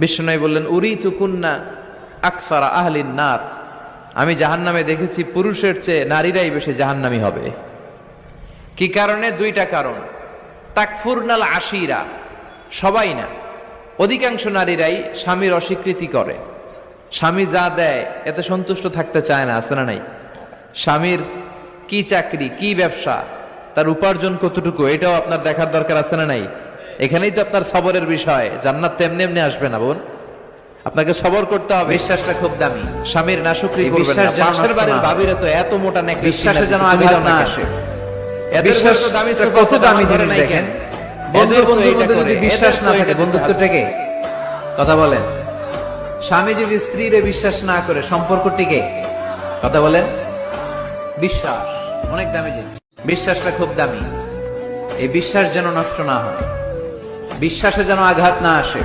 বিষ্ণু বললেন, উরিতু কুন্না আকসারা আহলিন নার, আমি জাহান্নামে দেখেছি পুরুষের চেয়ে নারীরাই বেশি জাহান্নামী হবে। কি কারণে? দুইটা কারণ। তাকফুরনাল আশিরা, সবাই না, অধিকাংশ নারীরাই স্বামীর অস্বীকৃতি করে। স্বামী যা দেয় এতে সন্তুষ্ট থাকতে চায় না, আছে না নাই? স্বামীর কি চাকরি, কি ব্যবসা, তার উপার্জন কতটুকু, এটাও আপনার দেখার দরকার, আছে না নাই? এখানেই তো আপনার সবরের বিষয়। জান্নাত তেমনি এমনি আসবে না বোন, আপনাকে সবর করতে হবে। বিশ্বাসটা খুব দামি। স্বামীর নাশুকরি এই করবেন না। বিশ্বাস যেন পাশের নষ্ট বাড়ির না হয়। ভাবিরা তো এত মোটা নেকলেস, বিশ্বাসে যেন আঘাত না আসে। এদের বিশ্বাস তো দামি কত সোফা দামি ঘরে জিনিস নাই দেখেন। কেন? বন্ধু এদের তো বন্ধুর এটা মধ্যে করে, যদি বিশ্বাস এদের না তো থাকে, এটা বন্ধুত্ব আছে। টেকে? কথা বলেন। স্বামী যদি স্ত্রীরে বিশ্বাস না করে, সম্পর্ক টিকে? কথা বলেন। বিশ্বাস অনেক দামি জিনিস। বিশ্বাসটা খুব দামি। এই বিশ্বাস যেন নষ্ট না হয়, বিশ্বাসে যেন আঘাত না আসে।